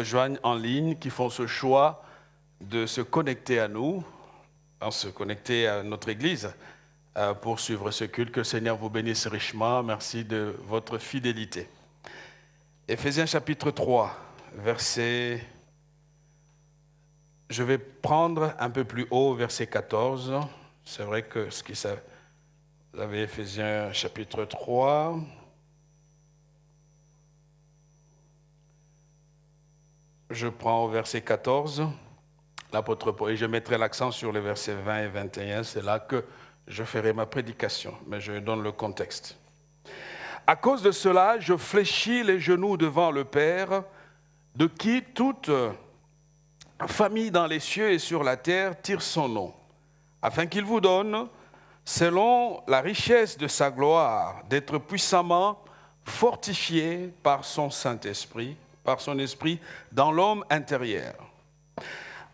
rejoignent en ligne, qui font ce choix de se connecter à nous, se connecter à notre Église pour suivre ce culte. Que le Seigneur vous bénisse richement. Merci de votre fidélité. Éphésiens chapitre 3, verset... Je vais prendre un peu plus haut, verset 14. C'est vrai que vous avez Éphésiens chapitre 3. Je prends au verset 14, l'apôtre Paul, et je mettrai l'accent sur les versets 20 et 21. C'est là que je ferai ma prédication, mais je donne le contexte. À cause de cela, je fléchis les genoux devant le Père, de qui toute famille dans les cieux et sur la terre tire son nom, afin qu'il vous donne, selon la richesse de sa gloire, d'être puissamment fortifié par son Saint-Esprit, par son Esprit dans l'homme intérieur,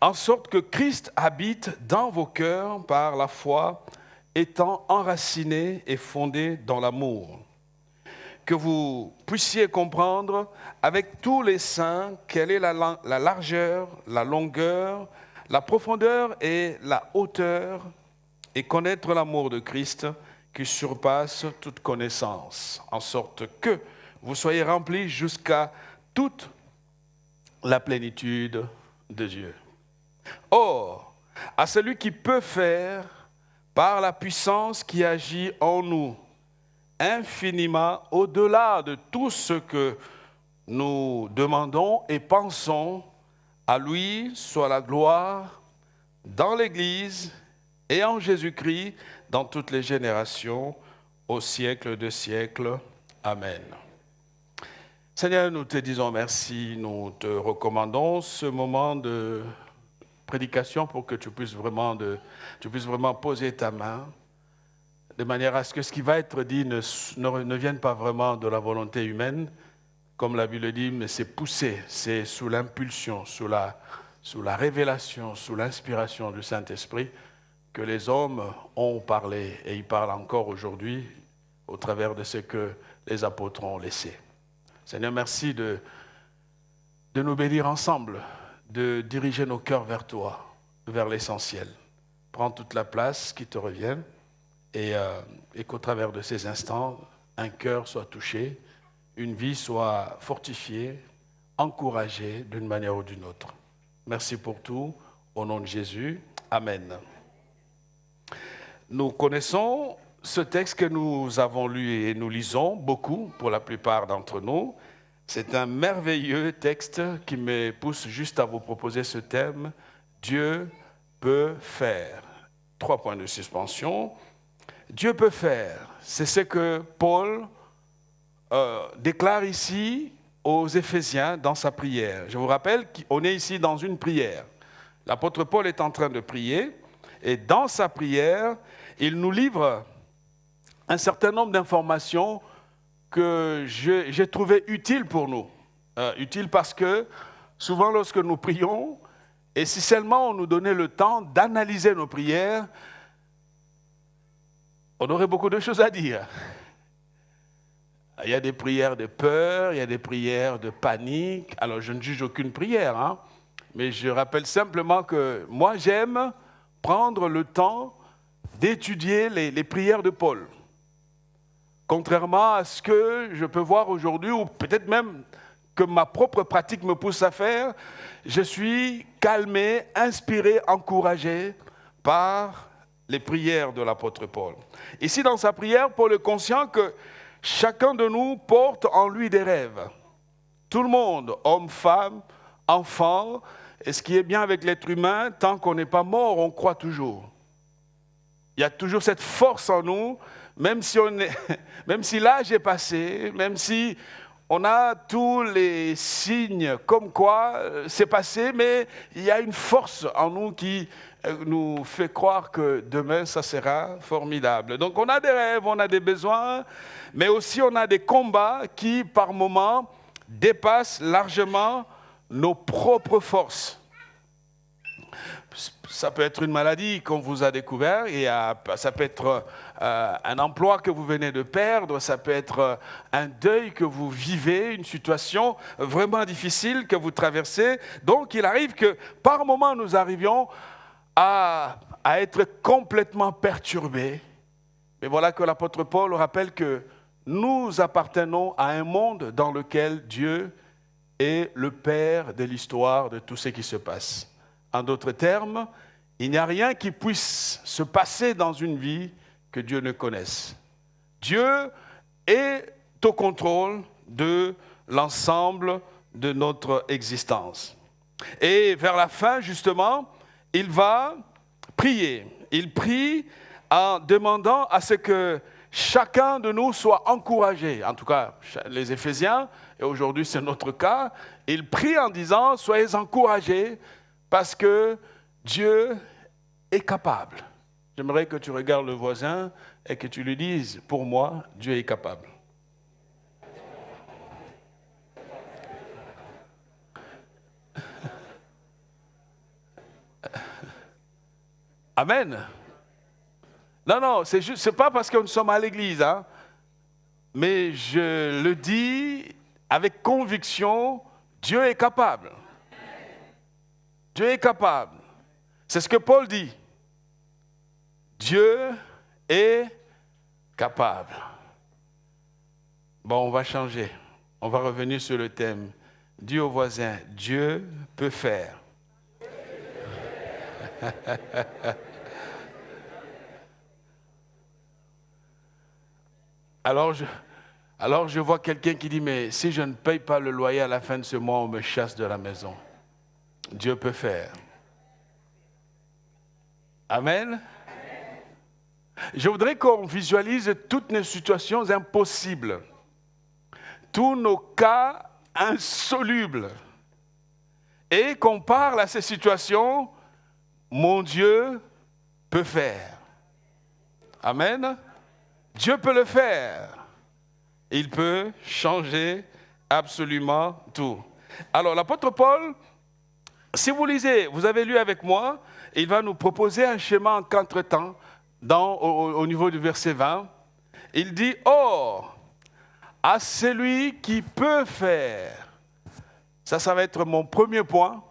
en sorte que Christ habite dans vos cœurs par la foi, étant enraciné et fondé dans l'amour. Que vous puissiez comprendre avec tous les saints quelle est la largeur, la longueur, la profondeur et la hauteur, et connaître l'amour de Christ qui surpasse toute connaissance, en sorte que vous soyez remplis jusqu'à toute la plénitude de Dieu. Or, à celui qui peut faire, par la puissance qui agit en nous, infiniment au-delà de tout ce que nous demandons et pensons, à lui soit la gloire dans l'Église et en Jésus-Christ dans toutes les générations, au siècle de siècles. Amen. Seigneur, nous te disons merci, nous te recommandons ce moment de prédication pour que tu puisses vraiment poser ta main, de manière à ce que ce qui va être dit ne vienne pas vraiment de la volonté humaine, comme la Bible dit, mais c'est poussé, c'est sous l'impulsion, sous la révélation, sous l'inspiration du Saint-Esprit que les hommes ont parlé, et ils parlent encore aujourd'hui au travers de ce que les apôtres ont laissé. Seigneur, merci de nous bénir ensemble, de diriger nos cœurs vers toi, vers l'essentiel. Prends toute la place qui te revient et qu'au travers de ces instants, un cœur soit touché, une vie soit fortifiée, encouragée d'une manière ou d'une autre. Merci pour tout, au nom de Jésus. Amen. Nous connaissons ce texte que nous avons lu et nous lisons beaucoup pour la plupart d'entre nous. C'est un merveilleux texte qui me pousse juste à vous proposer ce thème. Dieu peut faire. 3 points de suspension. Dieu peut faire. C'est ce que Paul déclare ici aux Éphésiens dans sa prière. Je vous rappelle qu'on est ici dans une prière. L'apôtre Paul est en train de prier et dans sa prière, il nous livre un certain nombre d'informations que j'ai trouvé utiles pour nous. Utiles parce que souvent lorsque nous prions, et si seulement on nous donnait le temps d'analyser nos prières, on aurait beaucoup de choses à dire. Il y a des prières de peur, il y a des prières de panique. Alors je ne juge aucune prière, mais je rappelle simplement que moi j'aime prendre le temps d'étudier les prières de Paul. Contrairement à ce que je peux voir aujourd'hui, ou peut-être même que ma propre pratique me pousse à faire, je suis calmé, inspiré, encouragé par les prières de l'apôtre Paul. Ici, dans sa prière, Paul est conscient que chacun de nous porte en lui des rêves. Tout le monde, homme, femme, enfant, et ce qui est bien avec l'être humain, tant qu'on n'est pas mort, on croit toujours. Il y a toujours cette force en nous, même si l'âge est passé, même si on a tous les signes comme quoi c'est passé, mais il y a une force en nous qui nous fait croire que demain, ça sera formidable. Donc on a des rêves, on a des besoins, mais aussi on a des combats qui, par moments, dépassent largement nos propres forces. ça peut être une maladie qu'on vous a découvert, et ça peut être un emploi que vous venez de perdre, ça peut être un deuil que vous vivez, une situation vraiment difficile que vous traversez. Donc il arrive que par moments nous arrivions à être complètement perturbés. Mais voilà que l'apôtre Paul rappelle que nous appartenons à un monde dans lequel Dieu est le Père de l'histoire de tout ce qui se passe. En d'autres termes, il n'y a rien qui puisse se passer dans une vie que Dieu ne connaisse. Dieu est au contrôle de l'ensemble de notre existence. Et vers la fin, justement, il va prier. Il prie en demandant à ce que chacun de nous soit encouragé. En tout cas, les Éphésiens, et aujourd'hui c'est notre cas, ils prient en disant « Soyez encouragés parce que Dieu est capable ». J'aimerais que tu regardes le voisin et que tu lui dises « Pour moi, Dieu est capable ». Amen. Non, c'est pas parce que nous sommes à l'église, hein, mais je le dis avec conviction, Dieu est capable. Dieu est capable. C'est ce que Paul dit. Dieu est capable. Bon, on va changer. On va revenir sur le thème. Dis au voisin, Dieu peut faire. Alors je vois quelqu'un qui dit, mais si je ne paye pas le loyer à la fin de ce mois, on me chasse de la maison. Dieu peut faire. Amen. Je voudrais qu'on visualise toutes nos situations impossibles, tous nos cas insolubles, et qu'on parle à ces situations, mon Dieu peut faire. Amen. Dieu peut le faire. Il peut changer absolument tout. Alors, l'apôtre Paul, si vous lisez, vous avez lu avec moi, il va nous proposer un schéma en 4 temps au niveau du verset 20. Il dit, « Or, à celui qui peut faire », ça va être mon premier point,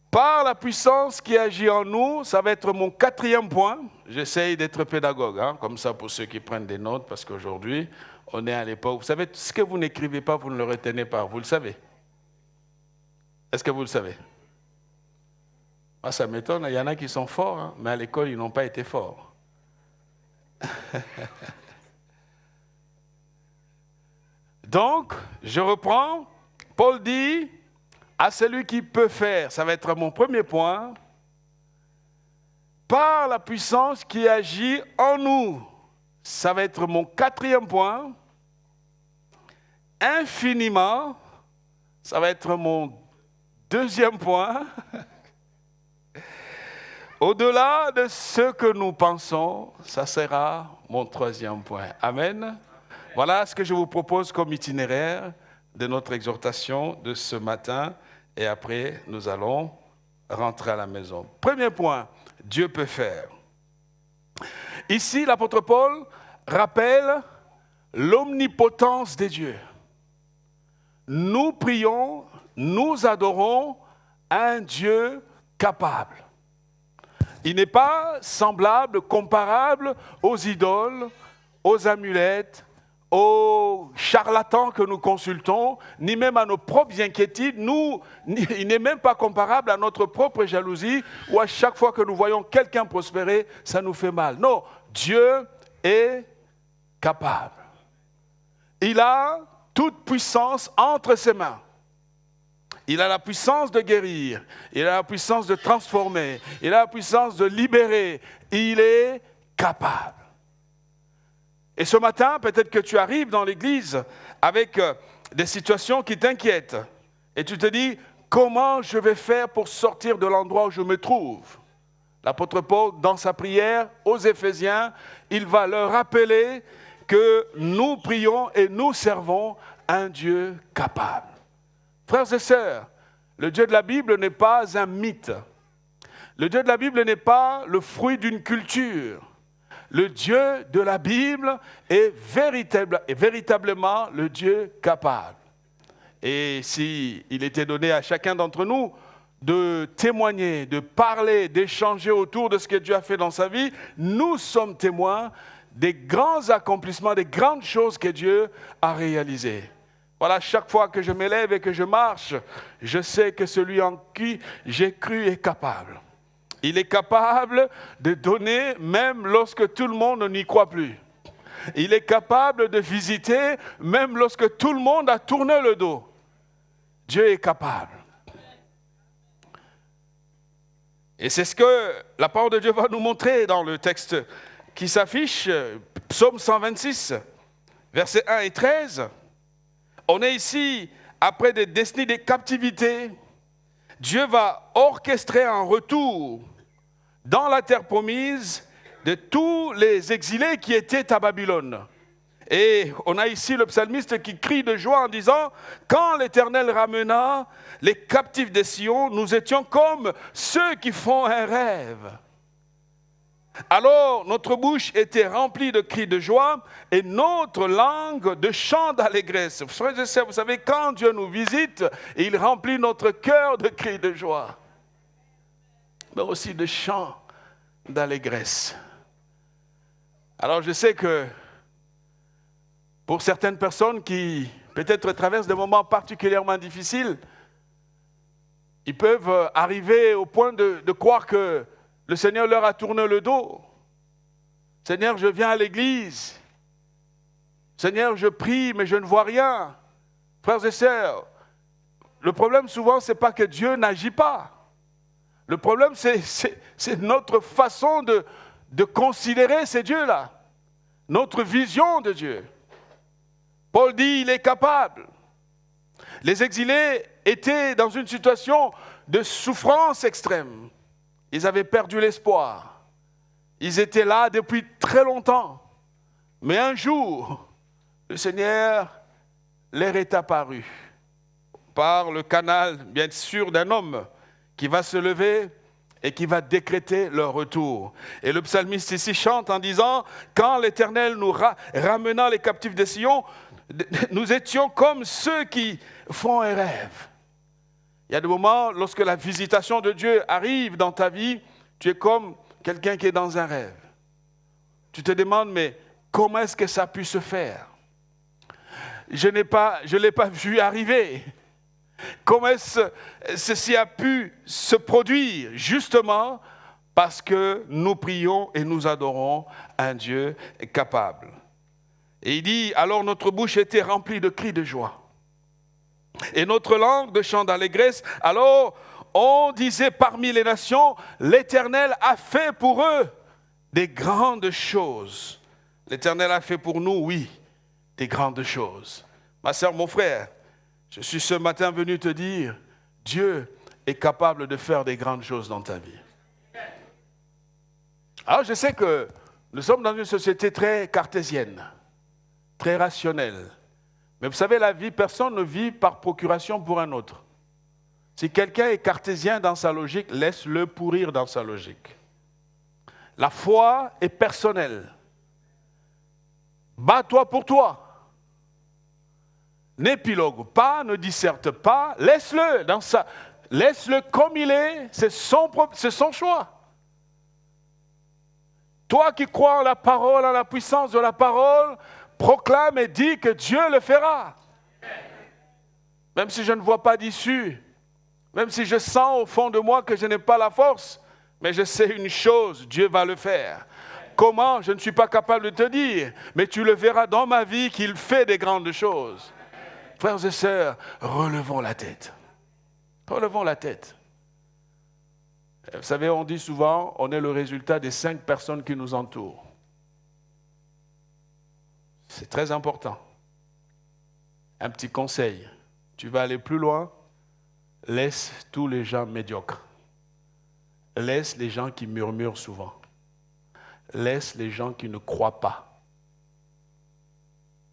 par la puissance qui agit en nous, ça va être mon 4e point. J'essaye d'être pédagogue, hein, comme ça pour ceux qui prennent des notes, parce qu'aujourd'hui, on est à l'époque. Vous savez, ce que vous n'écrivez pas, vous ne le retenez pas. Vous le savez? Est-ce que vous le savez? Moi, ça m'étonne. Il y en a qui sont forts, hein, mais à l'école, ils n'ont pas été forts. Donc, je reprends. Paul dit... À celui qui peut faire, ça va être mon premier point, par la puissance qui agit en nous, ça va être mon 4e point, infiniment, ça va être mon 2e point, au-delà de ce que nous pensons, ça sera mon 3e point. Amen. Voilà ce que je vous propose comme itinéraire de notre exhortation de ce matin. Et après, nous allons rentrer à la maison. Premier point, Dieu peut faire. Ici, l'apôtre Paul rappelle l'omnipotence des dieux. Nous prions, nous adorons un Dieu capable. Il n'est pas semblable, comparable aux idoles, aux amulettes, aux charlatans que nous consultons, ni même à nos propres inquiétudes. Il n'est même pas comparable à notre propre jalousie, où à chaque fois que nous voyons quelqu'un prospérer, ça nous fait mal. Non, Dieu est capable. Il a toute puissance entre ses mains. Il a la puissance de guérir, il a la puissance de transformer, il a la puissance de libérer. Il est capable. Et ce matin, peut-être que tu arrives dans l'église avec des situations qui t'inquiètent. Et tu te dis, comment je vais faire pour sortir de l'endroit où je me trouve? L'apôtre Paul, dans sa prière aux Éphésiens, il va leur rappeler que nous prions et nous servons un Dieu capable. Frères et sœurs, Le Dieu de la Bible n'est pas un mythe. Le Dieu de la Bible n'est pas le fruit d'une culture. Le Dieu de la Bible est véritablement le Dieu capable. Et s'il était donné à chacun d'entre nous de témoigner, de parler, d'échanger autour de ce que Dieu a fait dans sa vie, nous sommes témoins des grands accomplissements, des grandes choses que Dieu a réalisées. Voilà, chaque fois que je m'élève et que je marche, je sais que celui en qui j'ai cru est capable. Il est capable de donner même lorsque tout le monde n'y croit plus. Il est capable de visiter même lorsque tout le monde a tourné le dos. Dieu est capable. Et c'est ce que la parole de Dieu va nous montrer dans le texte qui s'affiche, Psaume 126, versets 1 et 13. On est ici, après des décennies de captivité, Dieu va orchestrer un retour dans la terre promise de tous les exilés qui étaient à Babylone. Et on a ici le psalmiste qui crie de joie en disant « Quand l'Éternel ramena les captifs de Sion, nous étions comme ceux qui font un rêve. » Alors notre bouche était remplie de cris de joie et notre langue de chants d'allégresse. Vous savez, quand Dieu nous visite, il remplit notre cœur de cris de joie, mais aussi de chants d'allégresse. Alors je sais que pour certaines personnes qui peut-être traversent des moments particulièrement difficiles, ils peuvent arriver au point de croire que le Seigneur leur a tourné le dos. Seigneur, je viens à l'église. Seigneur, je prie, mais je ne vois rien. Frères et sœurs, le problème souvent, ce n'est pas que Dieu n'agit pas. Le problème, c'est notre façon de considérer ces dieux-là. Notre vision de Dieu. Paul dit, il est capable. Les exilés étaient dans une situation de souffrance extrême. Ils avaient perdu l'espoir. Ils étaient là depuis très longtemps. Mais un jour, le Seigneur leur est apparu par le canal, bien sûr, d'un homme qui va se lever et qui va décréter leur retour. Et le psalmiste ici chante en disant « Quand l'Éternel nous ramena les captifs de Sion, nous étions comme ceux qui font un rêve. » Il y a des moments, lorsque la visitation de Dieu arrive dans ta vie, tu es comme quelqu'un qui est dans un rêve. Tu te demandes, mais comment est-ce que ça a pu se faire? Je ne l'ai pas vu arriver. Comment est-ce que ceci a pu se produire? Justement parce que nous prions et nous adorons un Dieu capable. Et il dit, alors notre bouche était remplie de cris de joie. Et notre langue de chants d'allégresse. Alors on disait parmi les nations, l'Éternel a fait pour eux des grandes choses. L'Éternel a fait pour nous, oui, des grandes choses. Ma sœur, mon frère, je suis ce matin venu te dire, Dieu est capable de faire des grandes choses dans ta vie. Alors je sais que nous sommes dans une société très cartésienne, très rationnelle. Mais vous savez, la vie, personne ne vit par procuration pour un autre. Si quelqu'un est cartésien dans sa logique, laisse-le pourrir dans sa logique. La foi est personnelle. Bats-toi pour toi. N'épilogue pas, ne disserte pas, laisse-le comme il est, c'est son choix. Toi qui crois en la parole, en la puissance de la parole, proclame et dis que Dieu le fera. Même si je ne vois pas d'issue, même si je sens au fond de moi que je n'ai pas la force, mais je sais une chose, Dieu va le faire. Comment? Je ne suis pas capable de te dire, mais tu le verras dans ma vie qu'il fait des grandes choses. Frères et sœurs, relevons la tête. Relevons la tête. Vous savez, on dit souvent, on est le résultat des 5 personnes qui nous entourent. C'est très important. Un petit conseil, tu vas aller plus loin, laisse tous les gens médiocres. Laisse les gens qui murmurent souvent. Laisse les gens qui ne croient pas.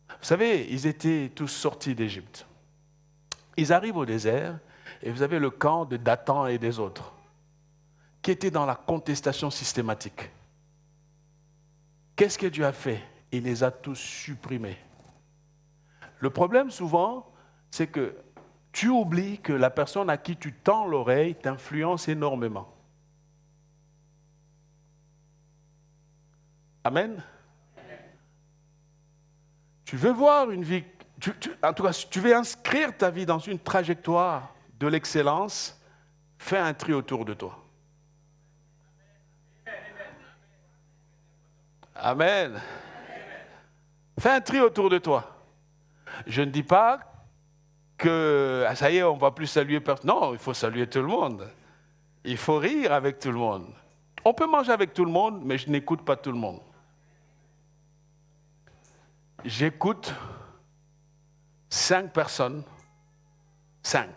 Vous savez, ils étaient tous sortis d'Égypte. Ils arrivent au désert Et vous avez le camp de Dathan et des autres, qui étaient dans la contestation systématique. Qu'est-ce que Dieu a fait? Il les a tous supprimés. Le problème souvent, c'est que tu oublies que la personne à qui tu tends l'oreille t'influence énormément. Amen. Tu veux voir une vie, en tout cas, si tu veux inscrire ta vie dans une trajectoire de l'excellence, fais un tri autour de toi. Amen. Fais un tri autour de toi. Je ne dis pas que, ça y est, on ne va plus saluer personne. Non, il faut saluer tout le monde. Il faut rire avec tout le monde. On peut manger avec tout le monde, mais je n'écoute pas tout le monde. J'écoute 5 personnes, 5,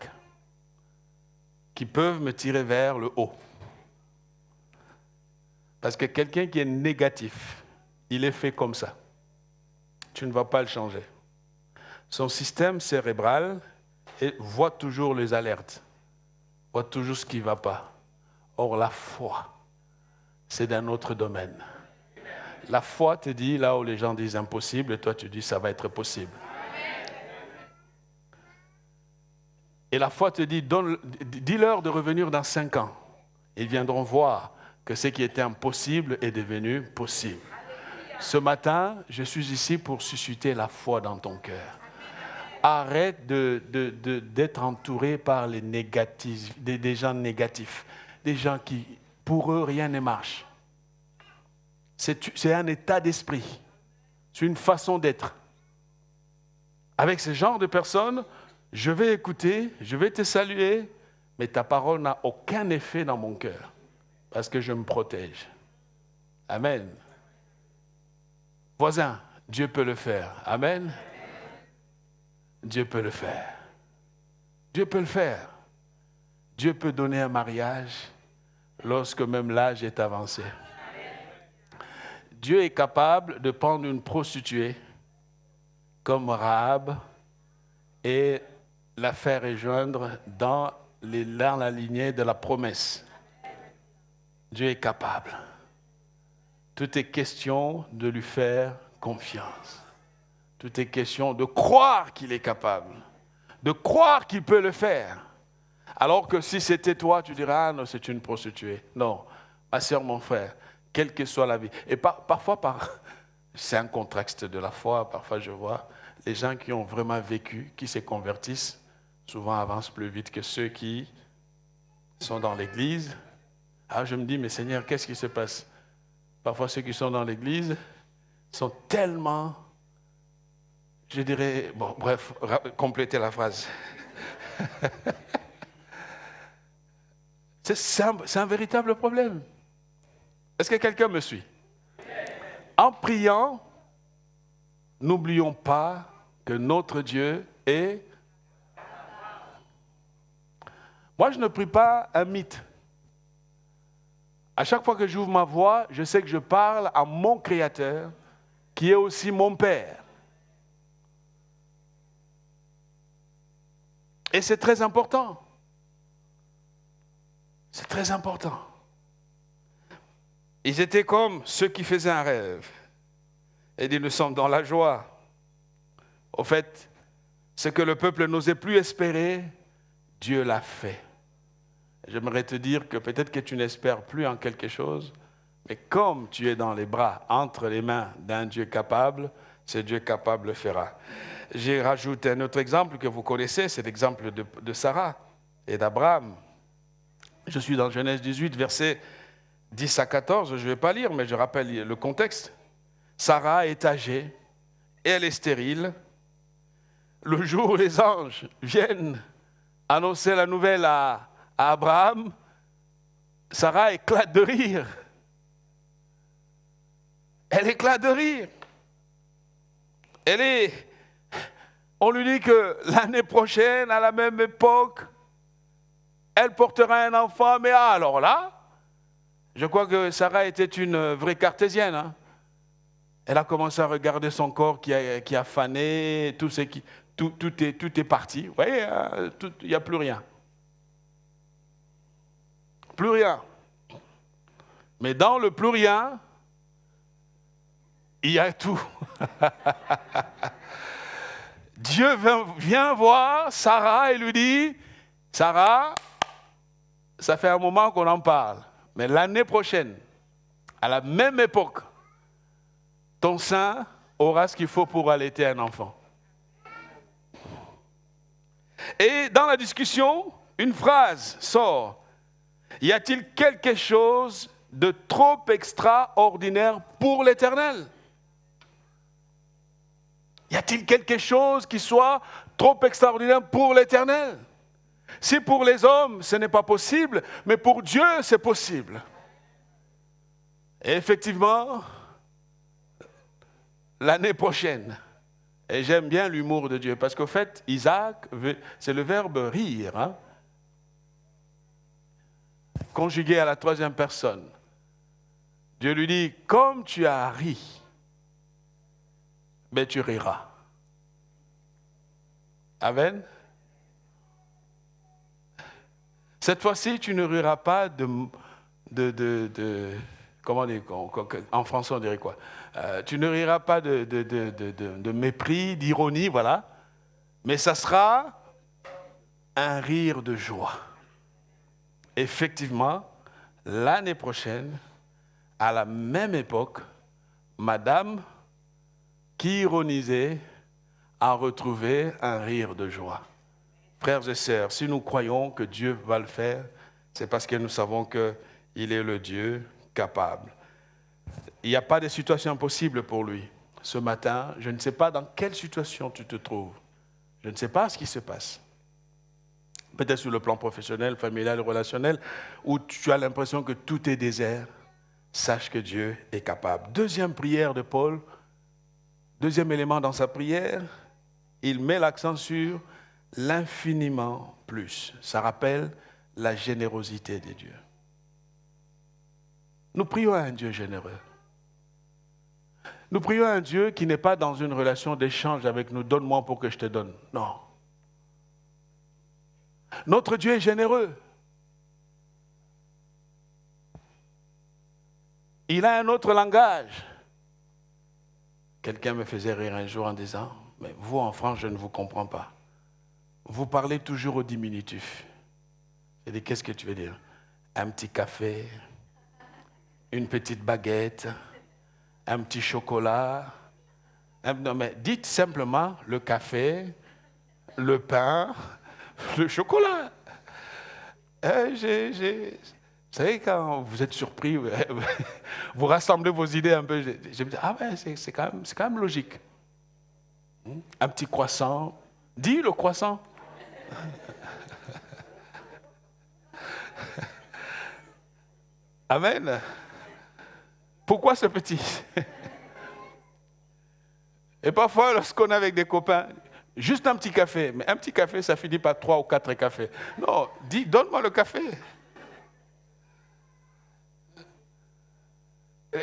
qui peuvent me tirer vers le haut. Parce que quelqu'un qui est négatif, il est fait comme ça. Tu ne vas pas le changer. Son système cérébral voit toujours les alertes, voit toujours ce qui ne va pas. Or, la foi, c'est d'un autre domaine. La foi te dit, là où les gens disent impossible, et toi tu dis ça va être possible. Et la foi te dit, dis-leur de revenir dans 5 ans. Ils viendront voir que ce qui était impossible est devenu possible. Ce matin, je suis ici pour susciter la foi dans ton cœur. Arrête d'être entouré par les négatifs, des gens négatifs, des gens qui, pour eux, rien ne marche. C'est un état d'esprit, c'est une façon d'être. Avec ce genre de personnes, je vais écouter, je vais te saluer, mais ta parole n'a aucun effet dans mon cœur, parce que je me protège. Amen. Voisin, Dieu peut le faire. Amen. Dieu peut le faire. Dieu peut le faire. Dieu peut donner un mariage lorsque même l'âge est avancé. Dieu est capable de prendre une prostituée comme Rahab et la faire rejoindre dans la lignée de la promesse. Dieu est capable. Tout est question de lui faire confiance. Tout est question de croire qu'il est capable, de croire qu'il peut le faire. Alors que si c'était toi, tu dirais, ah non, c'est une prostituée. Non, ma soeur, mon frère, quelle que soit la vie. Et parfois, c'est un contexte de la foi, parfois je vois les gens qui ont vraiment vécu, qui se convertissent, souvent avancent plus vite que ceux qui sont dans l'église. Alors je me dis, mais Seigneur, qu'est-ce qui se passe? Parfois ceux qui sont dans l'église sont tellement, je dirais, bon bref, complétez la phrase. C'est un véritable problème. Est-ce que quelqu'un me suit? En priant, n'oublions pas que notre Dieu est... Moi, je ne prie pas un mythe. À chaque fois que j'ouvre ma voix, je sais que je parle à mon Créateur, qui est aussi mon Père. Et c'est très important. C'est très important. Ils étaient comme ceux qui faisaient un rêve. Et ils nous sommes dans la joie. Au fait, ce que le peuple n'osait plus espérer, Dieu l'a fait. J'aimerais te dire que peut-être que tu n'espères plus en quelque chose, mais comme tu es dans les bras, entre les mains d'un Dieu capable, ce Dieu capable le fera. J'ai rajouté un autre exemple que vous connaissez, c'est l'exemple de Sarah et d'Abraham. Je suis dans Genèse 18, versets 10 à 14, je ne vais pas lire, mais je rappelle le contexte. Sarah est âgée, et elle est stérile. Le jour où les anges viennent annoncer la nouvelle à Abraham, Sarah éclate de rire. Elle éclate de rire. On lui dit que l'année prochaine, à la même époque, elle portera un enfant, mais alors là, je crois que Sarah était une vraie cartésienne. Hein? Elle a commencé à regarder son corps qui a fané, tout est parti. Vous voyez, il n'y a plus rien. plus rien. Mais dans le plus rien, il y a tout. Dieu vient voir Sarah et lui dit, Sarah, ça fait un moment qu'on en parle, mais l'année prochaine, à la même époque, ton sein aura ce qu'il faut pour allaiter un enfant. Et dans la discussion, une phrase sort. Y a-t-il quelque chose de trop extraordinaire pour l'Éternel? Y a-t-il quelque chose qui soit trop extraordinaire pour l'Éternel? Si pour les hommes, ce n'est pas possible, mais pour Dieu, c'est possible. Et effectivement, l'année prochaine, et j'aime bien l'humour de Dieu, parce qu'au fait, Isaac, c'est le verbe rire, hein? Conjugué à la troisième personne. Dieu lui dit, comme tu as ri, mais tu riras. Amen. Cette fois-ci, tu ne riras pas comment dire, en français on dirait quoi? Tu ne riras pas de mépris, d'ironie, voilà. Mais ça sera un rire de joie. Effectivement, l'année prochaine, à la même époque, Madame, qui ironisait, a retrouvé un rire de joie. Frères et sœurs, si nous croyons que Dieu va le faire, c'est parce que nous savons qu'il est le Dieu capable. Il n'y a pas de situation impossible pour lui. Ce matin, je ne sais pas dans quelle situation tu te trouves. Je ne sais pas ce qui se passe. Peut-être sur le plan professionnel, familial, relationnel, où tu as l'impression que tout est désert. Sache que Dieu est capable. Deuxième prière de Paul, deuxième élément dans sa prière, il met l'accent sur l'infiniment plus. Ça rappelle la générosité de Dieu. Nous prions à un Dieu généreux. Nous prions à un Dieu qui n'est pas dans une relation d'échange avec nous. Donne-moi pour que je te donne. Non. Notre Dieu est généreux. Il a un autre langage. Quelqu'un me faisait rire un jour en disant, mais vous en France, je ne vous comprends pas. Vous parlez toujours au diminutif. J'ai dit, qu'est-ce que tu veux dire? Un petit café, une petite baguette, un petit chocolat. Non, mais dites simplement le café, le pain, le chocolat. Vous savez, quand vous êtes surpris, vous rassemblez vos idées un peu. Je me dis, ah ouais, c'est quand même logique. Un petit croissant. Dis le croissant. Amen. Pourquoi ce petit? Et parfois, lorsqu'on est avec des copains, juste un petit café. Mais un petit café, ça finit par 3 ou 4 cafés. Non, dis, donne-moi le café.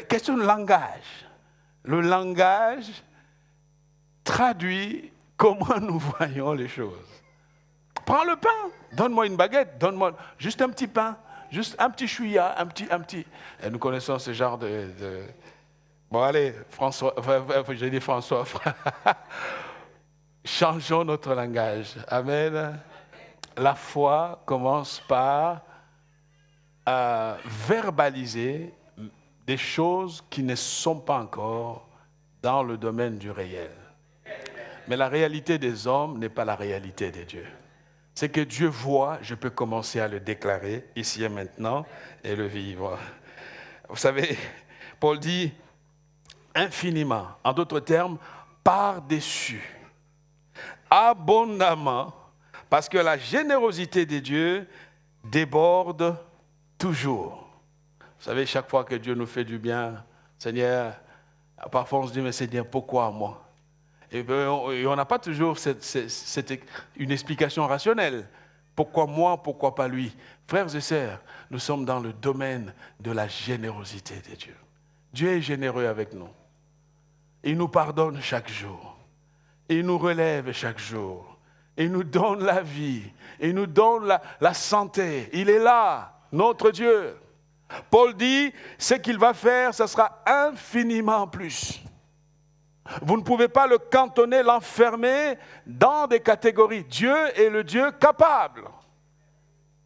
Question de langage. Le langage traduit comment nous voyons les choses. Prends le pain, donne-moi une baguette, donne-moi juste un petit pain, juste un petit chouïa, un petit. Et nous connaissons ce genre de... Bon allez, François, j'ai dit François, changeons notre langage. Amen. La foi commence par verbaliser des choses qui ne sont pas encore dans le domaine du réel. Mais la réalité des hommes n'est pas la réalité des dieux. C'est que Dieu voit, je peux commencer à le déclarer ici et maintenant et le vivre. Vous savez, Paul dit infiniment, en d'autres termes, par-dessus, abondamment, parce que la générosité de Dieu déborde toujours. Vous savez, chaque fois que Dieu nous fait du bien, Seigneur, parfois on se dit, mais Seigneur, pourquoi moi? Et on n'a pas toujours une explication rationnelle. Pourquoi moi, pourquoi pas lui? Frères et sœurs, nous sommes dans le domaine de la générosité de Dieu. Dieu est généreux avec nous. Il nous pardonne chaque jour. Il nous relève chaque jour. Il nous donne la vie. Il nous donne la santé. Il est là. notre Dieu. Paul dit, ce qu'il va faire, ce sera infiniment plus. Vous ne pouvez pas le cantonner, l'enfermer dans des catégories. Dieu est le Dieu capable.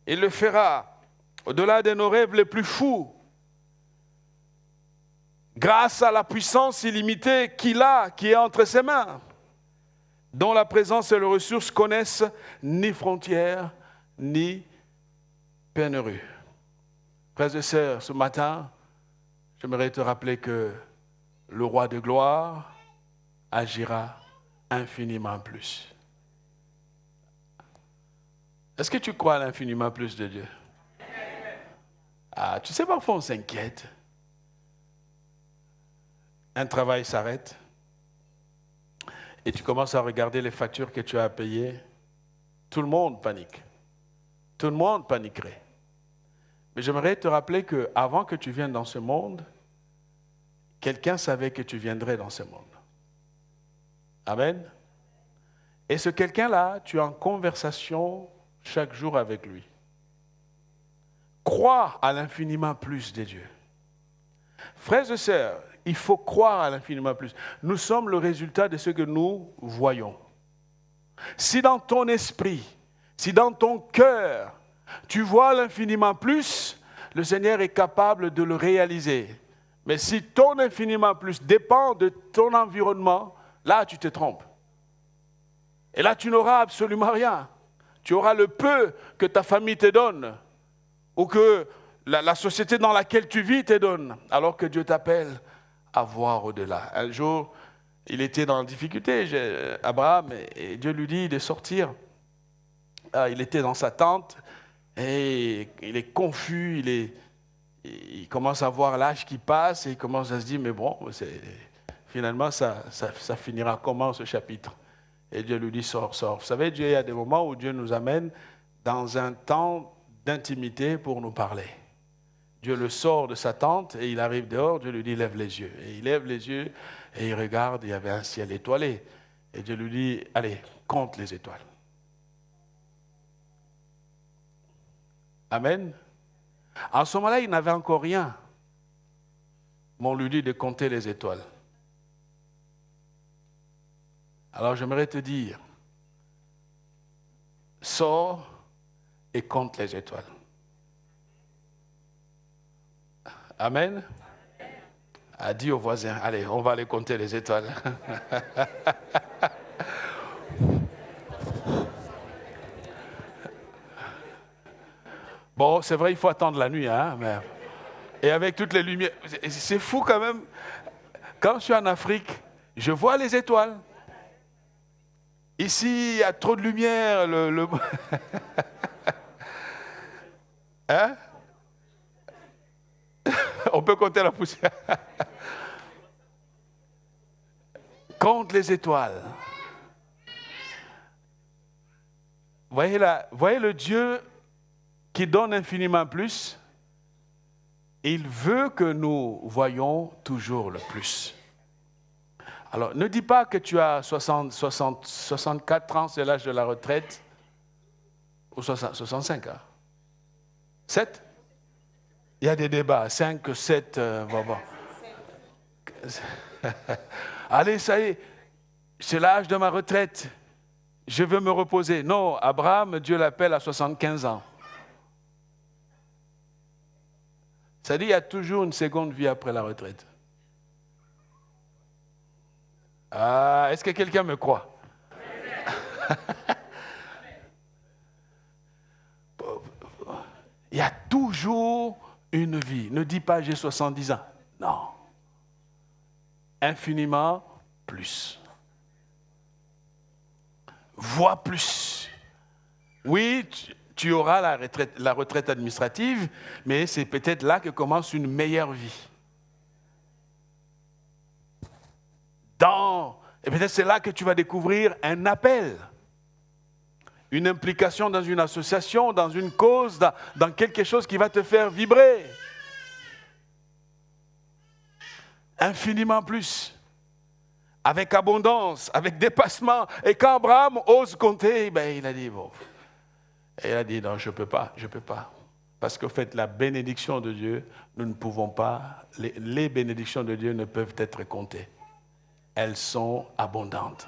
Il le fera au-delà de nos rêves les plus fous. Grâce à la puissance illimitée qu'il a, qui est entre ses mains, dont la présence et les ressources connaissent ni frontières, ni pénurie. Frères et sœurs, ce matin, j'aimerais te rappeler que le roi de gloire agira infiniment plus. Est-ce que tu crois à l'infiniment plus de Dieu? Ah, tu sais, parfois on s'inquiète. Un travail s'arrête et tu commences à regarder les factures que tu as à payer. Tout le monde panique. Tout le monde paniquerait. Mais j'aimerais te rappeler qu'avant que tu viennes dans ce monde, quelqu'un savait que tu viendrais dans ce monde. Amen. Et ce quelqu'un-là, tu es en conversation chaque jour avec lui. Crois à l'infiniment plus de Dieu. Frères et sœurs, il faut croire à l'infiniment plus. Nous sommes le résultat de ce que nous voyons. Si dans ton esprit, si dans ton cœur, tu vois l'infiniment plus, le Seigneur est capable de le réaliser. Mais si ton infiniment plus dépend de ton environnement, là tu te trompes. Et là tu n'auras absolument rien. Tu auras le peu que ta famille te donne ou que la société dans laquelle tu vis te donne, alors que Dieu t'appelle à voir au-delà. Un jour, il était dans la difficulté, Abraham, et Dieu lui dit de sortir. Il était dans sa tente et il est confus, il commence à voir l'âge qui passe et il commence à se dire, mais bon, finalement, ça finira comment ce chapitre? Et Dieu lui dit, sors. Vous savez, Dieu, il y a des moments où Dieu nous amène dans un temps d'intimité pour nous parler. Dieu le sort de sa tente et il arrive dehors, Dieu lui dit, lève les yeux. Et il lève les yeux et il regarde, il y avait un ciel étoilé. Et Dieu lui dit, allez, compte les étoiles. Amen. En ce moment-là, il n'avait encore rien. Mais on lui dit de compter les étoiles. Alors j'aimerais te dire, sors et compte les étoiles. Amen. A dit aux voisins, allez, on va aller compter les étoiles. Bon, c'est vrai, il faut attendre la nuit, hein, mais... Et avec toutes les lumières, c'est fou quand même. Quand je suis en Afrique, je vois les étoiles. Ici, il y a trop de lumière. Hein? On peut compter la poussière. Compte les étoiles. Voyez le Dieu qui donne infiniment plus. Il veut que nous voyions toujours le plus. Alors, ne dis pas que tu as 64 ans, c'est l'âge de la retraite, ou 65 ans. 7? Il y a des débats, 5, 7, bon. Allez, ça y est, c'est l'âge de ma retraite, je veux me reposer. Non, Abraham, Dieu l'appelle à 75 ans. Ça dit, il y a toujours une seconde vie après la retraite. Ah, est-ce que quelqu'un me croit? Il y a toujours une vie. Ne dis pas j'ai 70 ans. Non. Infiniment plus. Vois plus. Oui, tu auras la retraite administrative, mais c'est peut-être là que commence une meilleure vie. Et peut-être c'est là que tu vas découvrir un appel, une implication dans une association, dans une cause, dans quelque chose qui va te faire vibrer. Infiniment plus. Avec abondance, avec dépassement. Et quand Abraham ose compter, il a dit, bon. Et il a dit, non, je ne peux pas. Parce qu'en fait, la bénédiction de Dieu, nous ne pouvons pas, les bénédictions de Dieu ne peuvent être comptées. Elles sont abondantes.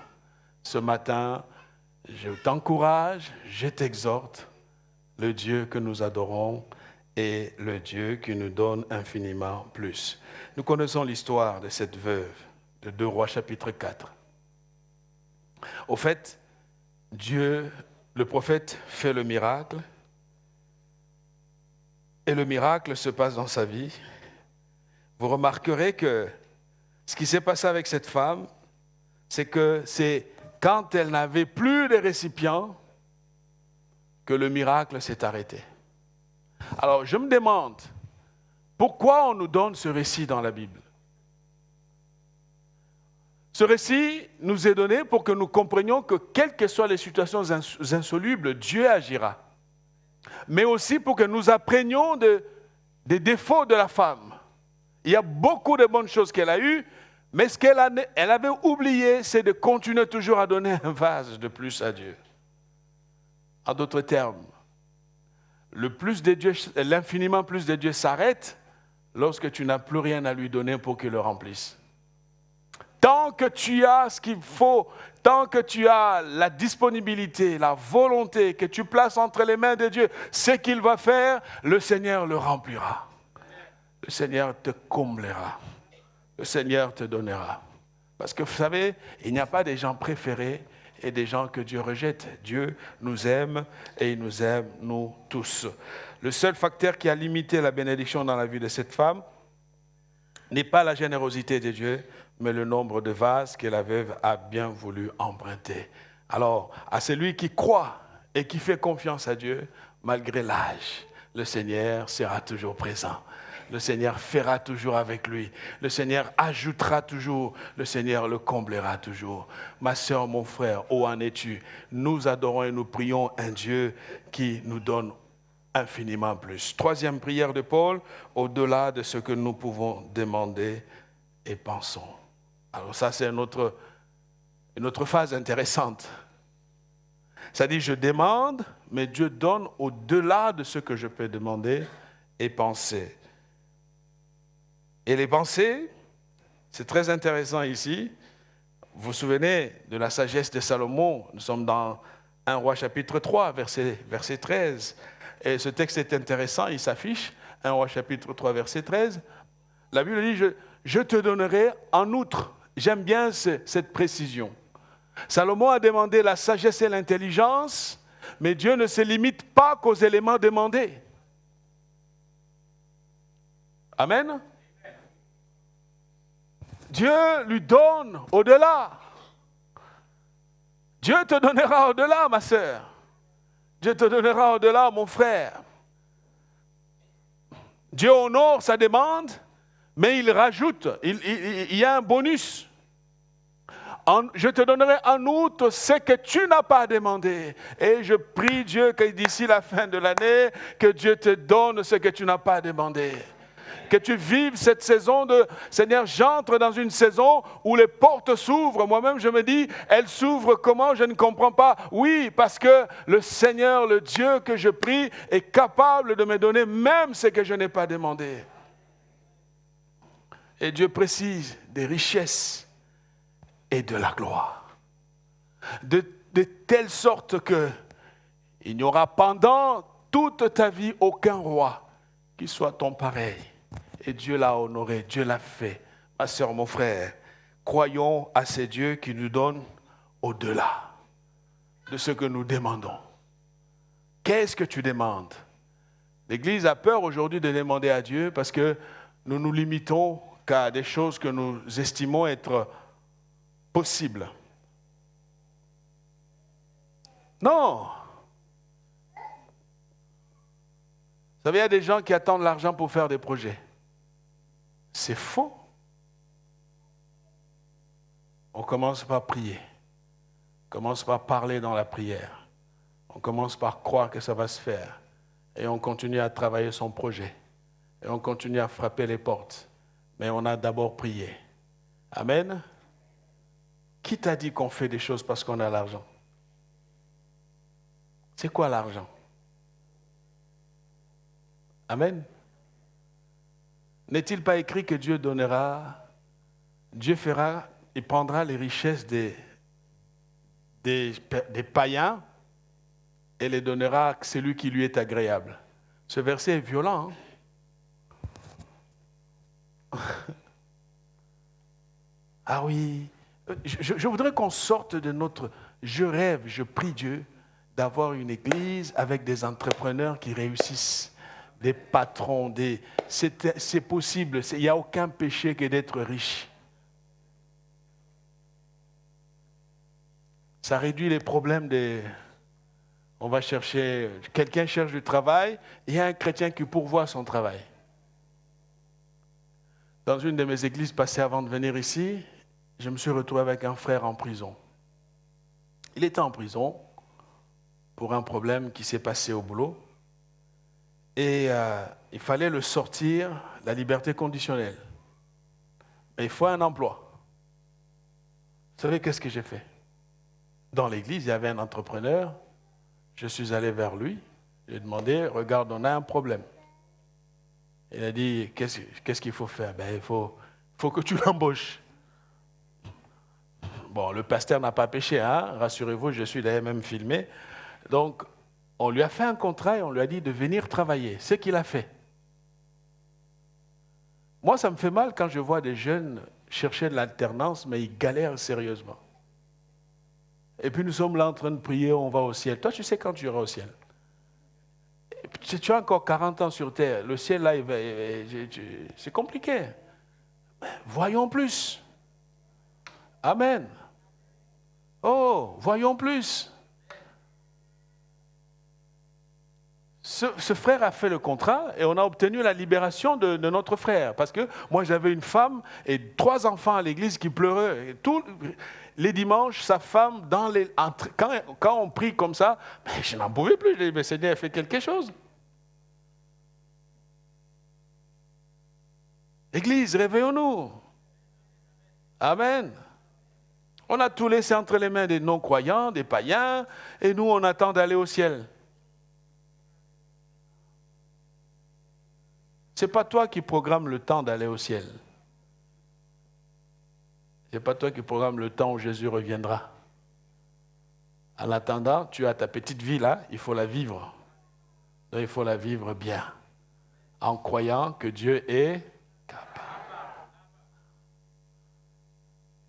Ce matin, je t'encourage, je t'exhorte, le Dieu que nous adorons est le Dieu qui nous donne infiniment plus. Nous connaissons l'histoire de cette veuve de 2 Rois chapitre 4. Au fait, Dieu, le prophète fait le miracle et le miracle se passe dans sa vie. Vous remarquerez que ce qui s'est passé avec cette femme, c'est que c'est quand elle n'avait plus de récipients que le miracle s'est arrêté. Alors, je me demande, pourquoi on nous donne ce récit dans la Bible? Ce récit nous est donné pour que nous comprenions que quelles que soient les situations insolubles, Dieu agira. Mais aussi pour que nous apprenions des défauts de la femme. Il y a beaucoup de bonnes choses qu'elle a eues, mais ce qu'elle avait oublié, c'est de continuer toujours à donner un vase de plus à Dieu. En d'autres termes, l'infiniment plus de Dieu s'arrête lorsque tu n'as plus rien à lui donner pour qu'il le remplisse. Tant que tu as ce qu'il faut, tant que tu as la disponibilité, la volonté que tu places entre les mains de Dieu, ce qu'il va faire, le Seigneur le remplira. Le Seigneur te comblera. Le Seigneur te donnera. Parce que vous savez, il n'y a pas des gens préférés et des gens que Dieu rejette. Dieu nous aime et il nous aime, nous tous. Le seul facteur qui a limité la bénédiction dans la vie de cette femme n'est pas la générosité de Dieu, mais le nombre de vases que la veuve a bien voulu emprunter. Alors, à celui qui croit et qui fait confiance à Dieu, malgré l'âge, le Seigneur sera toujours présent. Le Seigneur fera toujours avec lui. Le Seigneur ajoutera toujours. Le Seigneur le comblera toujours. Ma sœur, mon frère, où en es-tu? Nous adorons et nous prions un Dieu qui nous donne infiniment plus. Troisième prière de Paul, au-delà de ce que nous pouvons demander et pensons. Alors ça, c'est une autre phase intéressante. Ça dit, je demande, mais Dieu donne au-delà de ce que je peux demander et penser. Et les pensées, c'est très intéressant ici. Vous vous souvenez de la sagesse de Salomon? Nous sommes dans 1 Roi chapitre 3, verset 13. Et ce texte est intéressant, il s'affiche, 1 Roi chapitre 3, verset 13. La Bible dit, je te donnerai en outre. J'aime bien cette précision. Salomon a demandé la sagesse et l'intelligence, mais Dieu ne se limite pas qu'aux éléments demandés. Amen. Dieu lui donne au-delà. Dieu te donnera au-delà, ma sœur. Dieu te donnera au-delà, mon frère. Dieu honore sa demande, mais il rajoute, il y a un bonus. Je te donnerai en outre ce que tu n'as pas demandé. Et je prie Dieu que d'ici la fin de l'année, que Dieu te donne ce que tu n'as pas demandé. Que tu vives cette saison de... Seigneur, j'entre dans une saison où les portes s'ouvrent. Moi-même, je me dis, elles s'ouvrent comment? Je ne comprends pas. Oui, parce que le Seigneur, le Dieu que je prie, est capable de me donner même ce que je n'ai pas demandé. Et Dieu précise des richesses et de la gloire. De telle sorte que il n'y aura pendant toute ta vie aucun roi qui soit ton pareil. Et Dieu l'a honoré, Dieu l'a fait. Ma sœur, mon frère, croyons à ces dieux qui nous donnent au-delà de ce que nous demandons. Qu'est-ce que tu demandes? L'Église a peur aujourd'hui de demander à Dieu parce que nous nous limitons qu'à des choses que nous estimons être possibles. Non. Vous savez, il y a des gens qui attendent l'argent pour faire des projets. C'est faux. On commence par prier. On commence par parler dans la prière. On commence par croire que ça va se faire. Et on continue à travailler son projet. Et on continue à frapper les portes. Mais on a d'abord prié. Amen. Qui t'a dit qu'on fait des choses parce qu'on a l'argent? C'est quoi l'argent? Amen. N'est-il pas écrit que Dieu fera, il prendra les richesses des païens et les donnera à celui qui lui est agréable. Ce verset est violent. Ah oui, je voudrais qu'on sorte de notre... Je rêve, je prie Dieu d'avoir une église avec des entrepreneurs qui réussissent, des patrons, c'est possible, il n'y a aucun péché que d'être riche. Ça réduit les problèmes on va chercher, quelqu'un cherche du travail, il y a un chrétien qui pourvoit son travail. Dans une de mes églises passées avant de venir ici, je me suis retrouvé avec un frère en prison. Il était en prison pour un problème qui s'est passé au boulot. Et il fallait le sortir, la liberté conditionnelle. Mais il faut un emploi. Vous savez qu'est-ce que j'ai fait? Dans l'église, il y avait un entrepreneur. Je suis allé vers lui. Je lui ai demandé, regarde, on a un problème. Il a dit, qu'est-ce qu'il faut faire? Il faut que tu l'embauches. Bon, le pasteur n'a pas péché, hein? Rassurez-vous, je suis d'ailleurs même filmé. Donc, on lui a fait un contrat et on lui a dit de venir travailler. C'est ce qu'il a fait. Moi, ça me fait mal quand je vois des jeunes chercher de l'alternance, mais ils galèrent sérieusement. Et puis nous sommes là en train de prier, on va au ciel. Toi, tu sais quand tu iras au ciel. Tu as encore 40 ans sur terre. Le ciel, là, c'est compliqué. Voyons plus. Amen. Oh, voyons plus. Ce frère a fait le contrat et on a obtenu la libération de notre frère. Parce que moi, j'avais une femme et 3 enfants à l'église qui pleuraient. Tous les dimanches, sa femme, quand on prie comme ça, je n'en pouvais plus. Je dis, mais Seigneur, fait quelque chose. Église, réveillons-nous. Amen. On a tout laissé entre les mains des non-croyants, des païens, et nous, on attend d'aller au ciel. Ce n'est pas toi qui programme le temps d'aller au ciel. Ce n'est pas toi qui programme le temps où Jésus reviendra. En attendant, tu as ta petite vie là, il faut la vivre. Donc il faut la vivre bien. En croyant que Dieu est capable.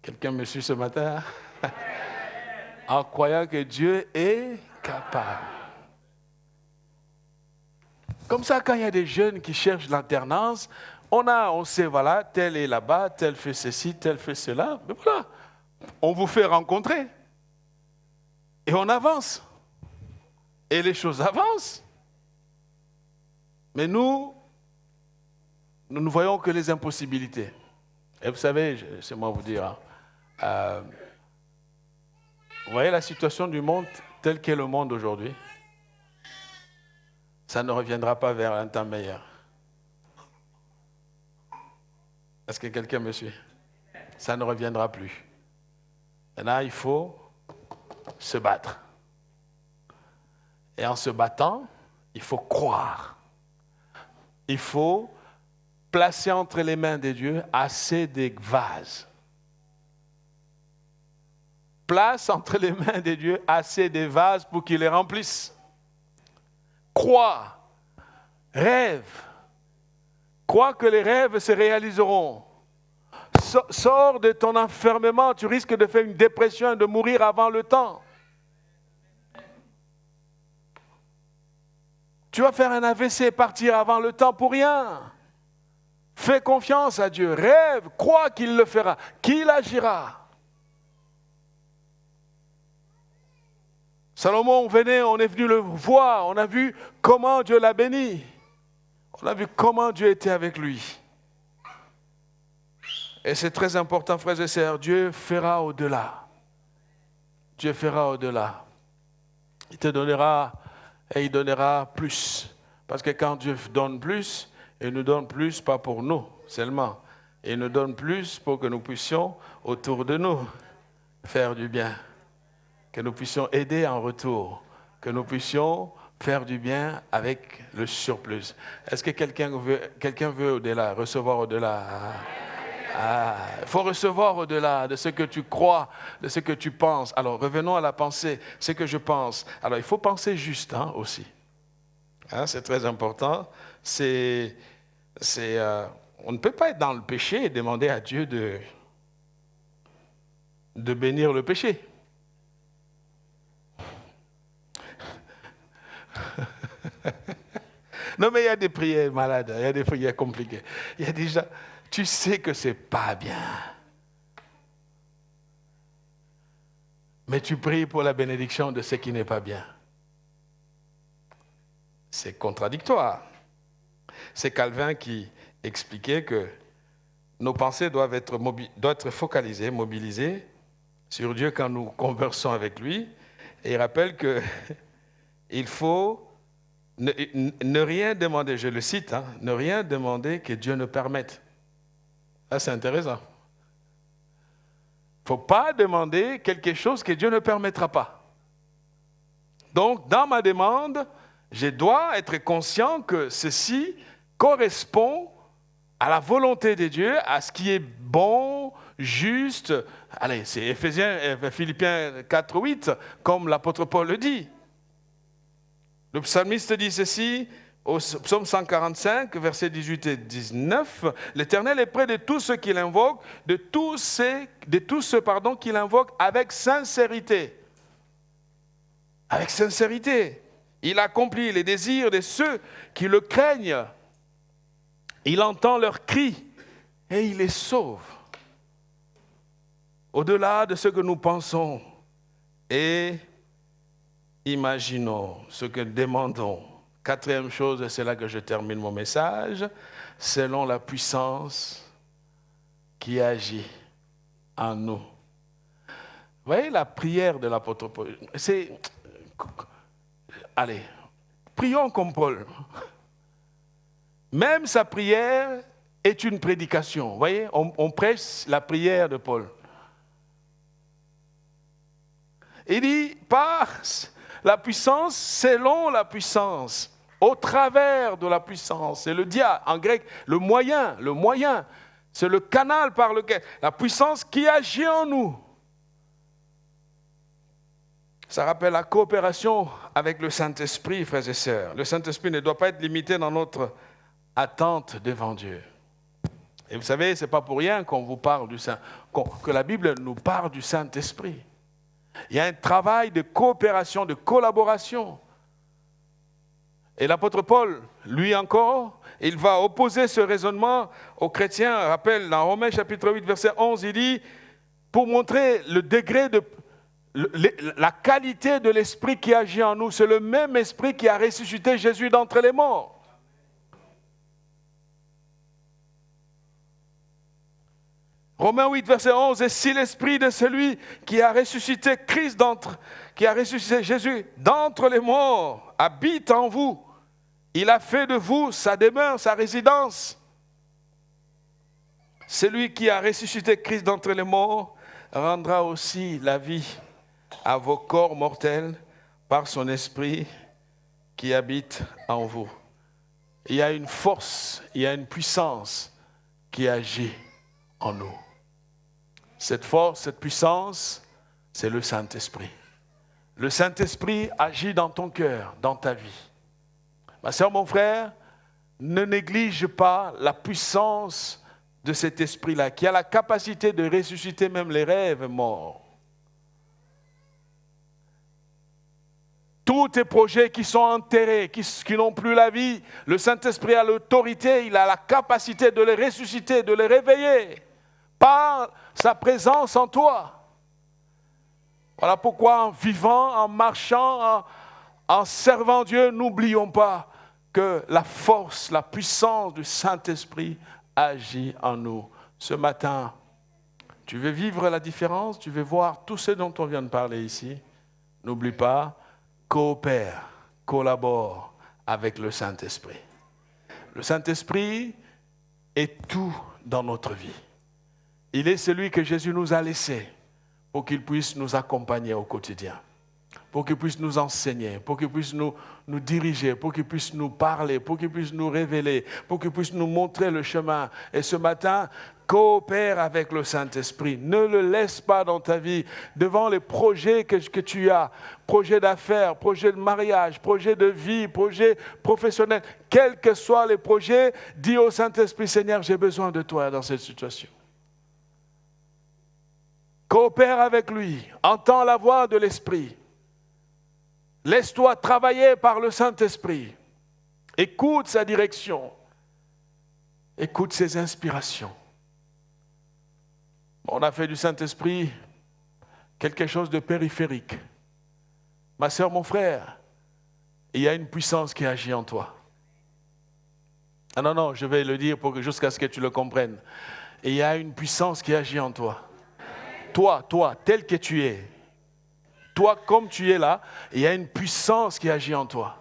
Quelqu'un me suit ce matin? En croyant que Dieu est capable. Comme ça, quand il y a des jeunes qui cherchent l'alternance, on sait, voilà, tel est là-bas, tel fait ceci, tel fait cela. Mais voilà, on vous fait rencontrer. Et on avance. Et les choses avancent. Mais nous ne voyons que les impossibilités. Et vous savez, c'est moi vous dire, vous voyez la situation du monde tel qu'est le monde aujourd'hui? Ça ne reviendra pas vers un temps meilleur. Est-ce que quelqu'un me suit? Ça ne reviendra plus. Maintenant, il faut se battre. Et en se battant, il faut croire. Il faut placer entre les mains de Dieu assez de vases. Place entre les mains de Dieu assez de vases pour qu'il les remplisse. Crois, rêve, crois que les rêves se réaliseront. Sors de ton enfermement, tu risques de faire une dépression et de mourir avant le temps. Tu vas faire un AVC et partir avant le temps pour rien. Fais confiance à Dieu, rêve, crois qu'il le fera, qu'il agira. Salomon on est venu le voir, on a vu comment Dieu l'a béni. On a vu comment Dieu était avec lui. Et c'est très important, frères et sœurs, Dieu fera au-delà. Dieu fera au-delà. Il te donnera et il donnera plus. Parce que quand Dieu donne plus, il nous donne plus, pas pour nous seulement. Il nous donne plus pour que nous puissions, autour de nous, faire du bien. Que nous puissions aider en retour. Que nous puissions faire du bien avec le surplus. Est-ce que quelqu'un veut au-delà, recevoir au-delà? Il faut recevoir au-delà de ce que tu crois, de ce que tu penses. Alors revenons à la pensée, ce que je pense. Alors il faut penser juste aussi. C'est très important. On ne peut pas être dans le péché et demander à Dieu de bénir le péché. Non, mais il y a des prières malades, il y a des prières compliquées. Il y a déjà, tu sais que c'est pas bien. Mais tu pries pour la bénédiction de ce qui n'est pas bien. C'est contradictoire. C'est Calvin qui expliquait que nos pensées doivent être focalisées, mobilisées sur Dieu quand nous conversons avec lui. Et il rappelle qu'il faut ne rien demander, je le cite, ne rien demander que Dieu ne permette. Ça, c'est intéressant. Il ne faut pas demander quelque chose que Dieu ne permettra pas. Donc, dans ma demande, je dois être conscient que ceci correspond à la volonté de Dieu, à ce qui est bon, juste. Allez, c'est Philippiens 4:8, comme l'apôtre Paul le dit. Le psalmiste dit ceci, au psaume 145, versets 18 et 19, « L'Éternel est près de tous ceux qui l'invoquent, de tous ceux qui l'invoquent avec sincérité. » Avec sincérité. Il accomplit les désirs de ceux qui le craignent. Il entend leurs cris et il les sauve. Au-delà de ce que nous pensons et imaginons, ce que demandons. Quatrième chose, et c'est là que je termine mon message, selon la puissance qui agit en nous. Vous voyez la prière de l'apôtre Paul, allez, prions comme Paul. Même sa prière est une prédication. Vous voyez, on prêche la prière de Paul. Il dit, par la puissance, selon la puissance, au travers de la puissance. C'est le dia, en grec, le moyen, c'est le canal par lequel, la puissance qui agit en nous. Ça rappelle la coopération avec le Saint-Esprit, frères et sœurs. Le Saint-Esprit ne doit pas être limité dans notre attente devant Dieu. Et vous savez, ce n'est pas pour rien qu'on vous parle que la Bible nous parle du Saint-Esprit. Il y a un travail de coopération, de collaboration. Et l'apôtre Paul, lui encore, il va opposer ce raisonnement aux chrétiens. Rappelle, dans Romains chapitre 8, verset 11, il dit, pour montrer le degré la qualité de l'esprit qui agit en nous, c'est le même esprit qui a ressuscité Jésus d'entre les morts. Romains 8, verset 11, « Et si l'esprit de celui qui a ressuscité Jésus d'entre les morts habite en vous, il a fait de vous sa demeure, sa résidence. Celui qui a ressuscité Christ d'entre les morts rendra aussi la vie à vos corps mortels par son esprit qui habite en vous. » Il y a une force, il y a une puissance qui agit en nous. Cette force, cette puissance, c'est le Saint-Esprit. Le Saint-Esprit agit dans ton cœur, dans ta vie. Ma sœur, mon frère, ne néglige pas la puissance de cet esprit-là, qui a la capacité de ressusciter même les rêves morts. Tous tes projets qui sont enterrés, qui n'ont plus la vie, le Saint-Esprit a l'autorité, il a la capacité de les ressusciter, de les réveiller par sa présence en toi. Voilà pourquoi en vivant, en marchant, en servant Dieu, n'oublions pas que la force, la puissance du Saint-Esprit agit en nous. Ce matin, tu veux vivre la différence, tu veux voir tout ce dont on vient de parler ici. N'oublie pas, coopère, collabore avec le Saint-Esprit. Le Saint-Esprit est tout dans notre vie. Il est celui que Jésus nous a laissé pour qu'il puisse nous accompagner au quotidien. pour qu'il puisse nous enseigner, pour qu'il puisse nous diriger, pour qu'il puisse nous parler, pour qu'il puisse nous révéler, pour qu'il puisse nous montrer le chemin. Et ce matin, coopère avec le Saint-Esprit. Ne le laisse pas dans ta vie devant les projets que tu as, projets d'affaires, projets de mariage, projets de vie, projets professionnels. Quels que soient les projets, dis au Saint-Esprit, Seigneur, j'ai besoin de toi dans cette situation. Coopère avec lui, entends la voix de l'Esprit. Laisse-toi travailler par le Saint-Esprit. Écoute sa direction. Écoute ses inspirations. On a fait du Saint-Esprit quelque chose de périphérique. Ma sœur, mon frère, il y a une puissance qui agit en toi. Ah non, je vais le dire jusqu'à ce que tu le comprennes. Il y a une puissance qui agit en toi. Toi, tel que tu es. Toi, comme tu es là, il y a une puissance qui agit en toi.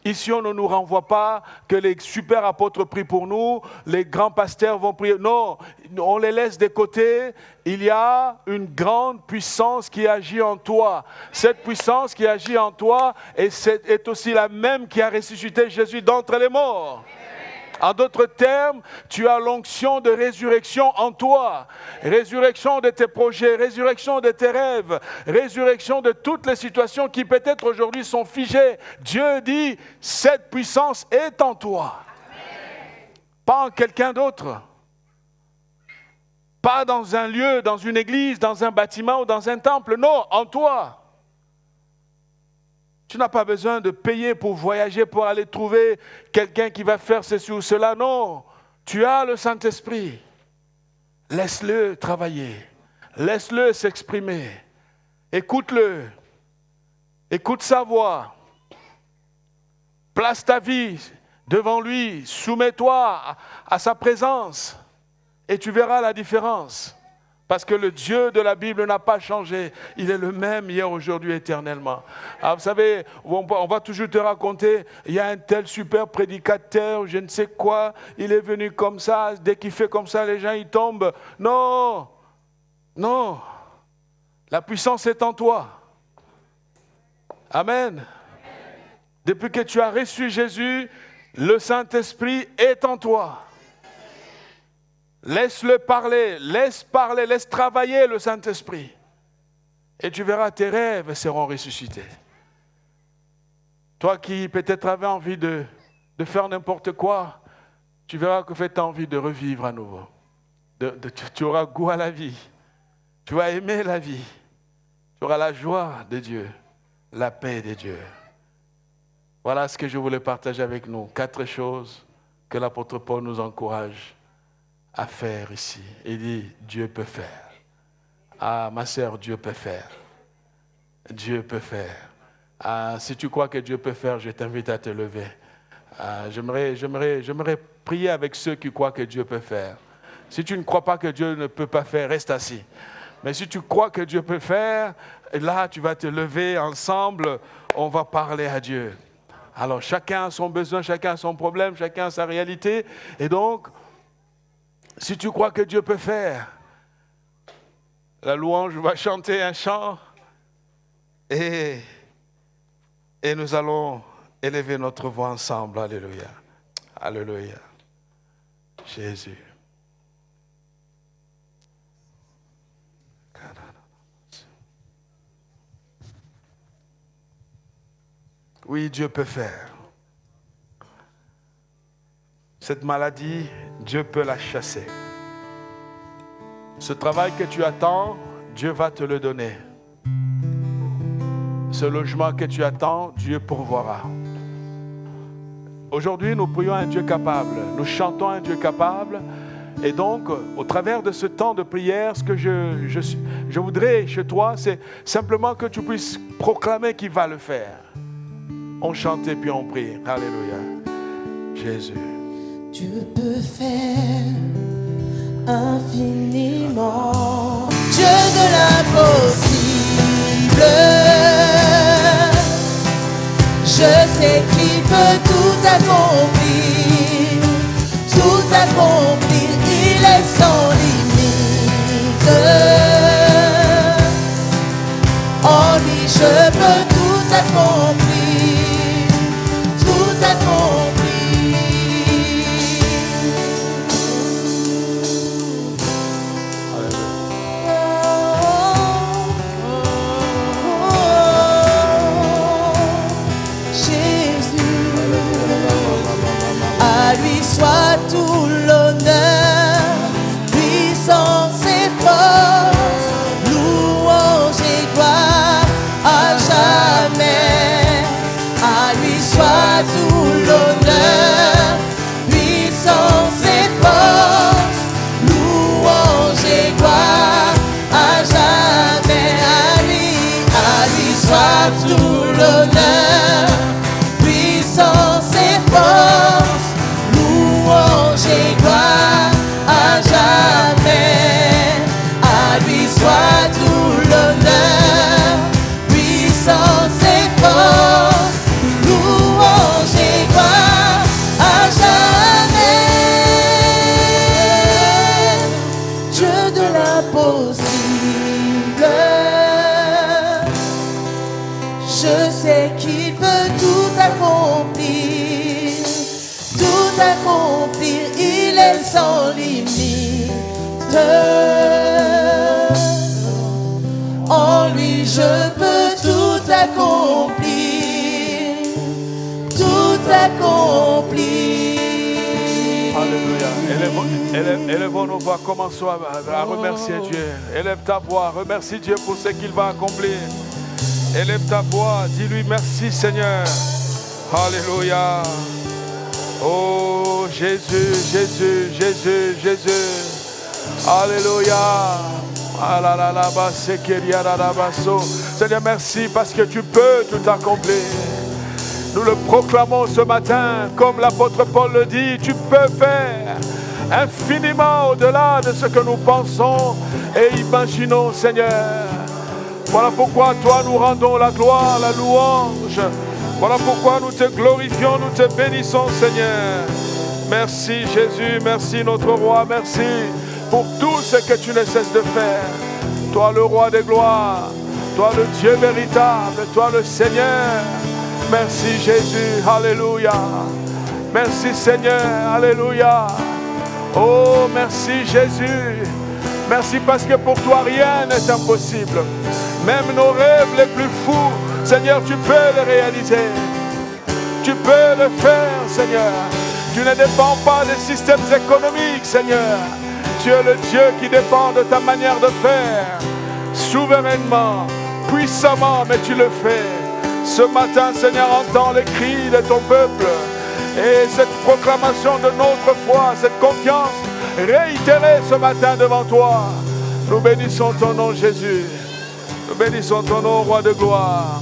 Ici, on ne nous renvoie pas que les super apôtres prient pour nous, les grands pasteurs vont prier. Non, on les laisse de côté. Il y a une grande puissance qui agit en toi. Cette puissance qui agit en toi est aussi la même qui a ressuscité Jésus d'entre les morts. En d'autres termes, tu as l'onction de résurrection en toi. Résurrection de tes projets, résurrection de tes rêves, résurrection de toutes les situations qui peut-être aujourd'hui sont figées. Dieu dit, cette puissance est en toi. Pas en quelqu'un d'autre. Pas dans un lieu, dans une église, dans un bâtiment ou dans un temple. Non, en toi. Tu n'as pas besoin de payer pour voyager, pour aller trouver quelqu'un qui va faire ceci ou cela. Non, tu as le Saint-Esprit. Laisse-le travailler. Laisse-le s'exprimer. Écoute-le. Écoute sa voix. Place ta vie devant lui. Soumets-toi à sa présence. Et tu verras la différence. Parce que le Dieu de la Bible n'a pas changé. Il est le même hier, aujourd'hui, éternellement. Alors, vous savez, on va toujours te raconter, il y a un tel super prédicateur, je ne sais quoi, il est venu comme ça, dès qu'il fait comme ça, les gens, ils tombent. Non, non. La puissance est en toi. Amen. Depuis que tu as reçu Jésus, le Saint-Esprit est en toi. Laisse-le parler, laisse travailler le Saint-Esprit. Et tu verras, tes rêves seront ressuscités. Toi qui peut-être avais envie de faire n'importe quoi, tu verras que tu as envie de revivre à nouveau. Tu auras goût à la vie. Tu vas aimer la vie. Tu auras la joie de Dieu, la paix de Dieu. Voilà ce que je voulais partager avec nous. 4 choses que l'apôtre Paul nous encourage à faire ici. Il dit, Dieu peut faire. Ah, ma sœur, Dieu peut faire. Dieu peut faire. Ah, si tu crois que Dieu peut faire, je t'invite à te lever. Ah, j'aimerais prier avec ceux qui croient que Dieu peut faire. Si tu ne crois pas que Dieu ne peut pas faire, reste assis. Mais si tu crois que Dieu peut faire, là, tu vas te lever ensemble, on va parler à Dieu. Alors, chacun a son besoin, chacun a son problème, chacun a sa réalité. Et donc, si tu crois que Dieu peut faire, la louange va chanter un chant et nous allons élever notre voix ensemble. Alléluia. Alléluia. Jésus. Oui, Dieu peut faire. Cette maladie, Dieu peut la chasser. Ce travail que tu attends, Dieu va te le donner. Ce logement que tu attends, Dieu pourvoira. Aujourd'hui, nous prions un Dieu capable. Nous chantons un Dieu capable. Et donc, au travers de ce temps de prière, ce que je voudrais chez toi, c'est simplement que tu puisses proclamer qu'il va le faire. On chante et puis on prie. Alléluia. Jésus. Dieu peut faire infiniment, Dieu de l'impossible. Je sais qu'il peut tout accomplir, il est sans limite. je peux tout accomplir, tout accomplir. À lui soit tout l'honneur, puissance et force, louange et gloire à jamais. À lui soit tout l'honneur, puissance et force, louange et gloire à jamais. À lui soit tout l'honneur, puissance et force, louange et gloire à jamais. À lui soit tout l'honneur, puissance et force, louange et gloire à jamais. Dieu de l'impossible, je sais qu'il peut tout accomplir, tout accomplir, il est sans limite. En lui je peux tout accomplir, tout accomplir. Alléluia. Élevons nos voix, commençons à remercier Dieu. Élève ta voix, remercie Dieu pour ce qu'il va accomplir. Élève ta voix, dis-lui merci Seigneur. Alléluia. Oh Jésus, Jésus, Jésus, Jésus. Alléluia. Seigneur, merci parce que tu peux tout accomplir. Nous le proclamons ce matin, comme l'apôtre Paul le dit, tu peux faire infiniment au-delà de ce que nous pensons et imaginons, Seigneur. Voilà pourquoi toi nous rendons la gloire, la louange. Voilà pourquoi nous te glorifions, nous te bénissons, Seigneur. Merci Jésus, merci notre roi, merci pour tout ce que tu ne cesses de faire. Toi le roi des gloires, toi le Dieu véritable, toi le Seigneur. Merci Jésus, alléluia. Merci Seigneur, alléluia. Oh merci Jésus. Merci parce que pour toi rien n'est impossible. Même nos rêves les plus fous, Seigneur, tu peux les réaliser. Tu peux le faire, Seigneur. Tu ne dépends pas des systèmes économiques, Seigneur. Tu es le Dieu qui dépend de ta manière de faire. Souverainement, puissamment, mais tu le fais. Ce matin, Seigneur, entends les cris de ton peuple. Et cette proclamation de notre foi, cette confiance réitérée ce matin devant toi. Nous bénissons ton nom, Jésus. Nous bénissons ton nom, roi de gloire.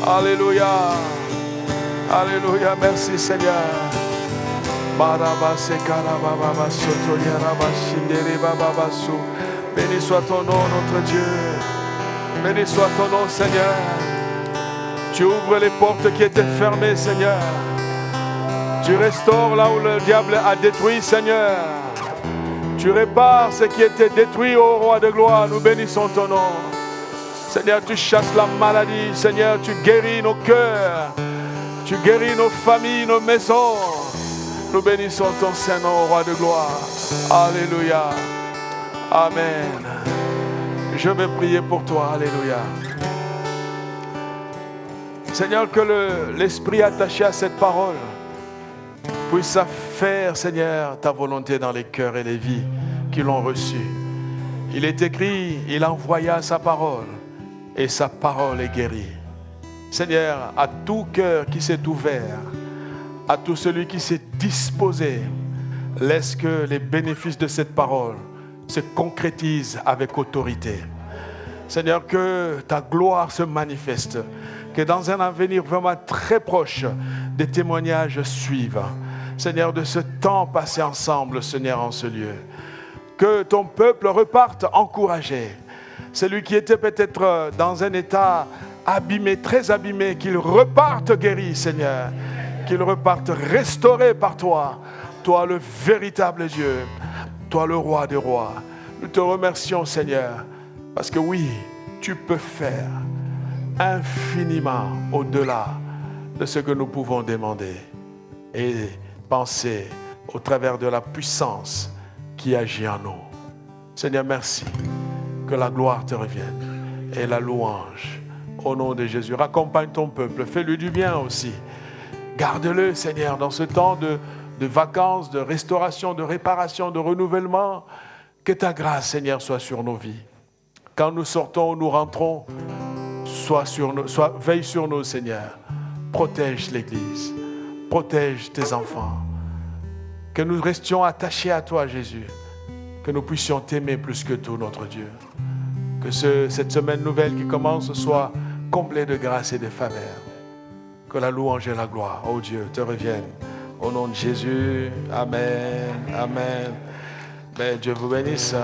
Alléluia. Alléluia. Merci, Seigneur. Béni soit ton nom, notre Dieu. Béni soit ton nom, Seigneur. Tu ouvres les portes qui étaient fermées, Seigneur. Tu restaures là où le diable a détruit, Seigneur. Tu répares ce qui était détruit, ô roi de gloire. Nous bénissons ton nom. Seigneur, tu chasses la maladie. Seigneur, tu guéris nos cœurs. Tu guéris nos familles, nos maisons. Nous bénissons ton Saint-Nom, roi de gloire. Alléluia. Amen. Je vais prier pour toi. Alléluia. Seigneur, que l'esprit attaché à cette parole puisse faire, Seigneur, ta volonté dans les cœurs et les vies qui l'ont reçue. Il est écrit, il envoya sa parole et sa parole est guérie. Seigneur, à tout cœur qui s'est ouvert, à tout celui qui s'est disposé, laisse que les bénéfices de cette parole se concrétisent avec autorité. Seigneur, que ta gloire se manifeste, que dans un avenir vraiment très proche, des témoignages suivent. Seigneur, de ce temps passé ensemble, Seigneur, en ce lieu. Que ton peuple reparte encouragé. Celui qui était peut-être dans un état abîmé, très abîmé, qu'il reparte guéri, Seigneur. Qu'il reparte restauré par toi. Toi, le véritable Dieu. Toi, le roi des rois. Nous te remercions, Seigneur, parce que oui, tu peux faire. infiniment au-delà de ce que nous pouvons demander et penser au travers de la puissance qui agit en nous. Seigneur, merci. Que la gloire te revienne et la louange. Au nom de Jésus, raccompagne ton peuple, fais-lui du bien aussi. Garde-le, Seigneur, dans ce temps de vacances, de restauration, de réparation, de renouvellement. Que ta grâce, Seigneur, soit sur nos vies. Quand nous sortons ou nous rentrons, veille sur nous, Seigneur. Protège l'Église, protège tes enfants. Que nous restions attachés à toi, Jésus. Que nous puissions t'aimer plus que tout, notre Dieu. Que cette semaine nouvelle qui commence soit comblée de grâce et de faveur. Que la louange et la gloire, oh Dieu, te reviennent. Au nom de Jésus, Amen, Amen. Mais Dieu vous bénisse.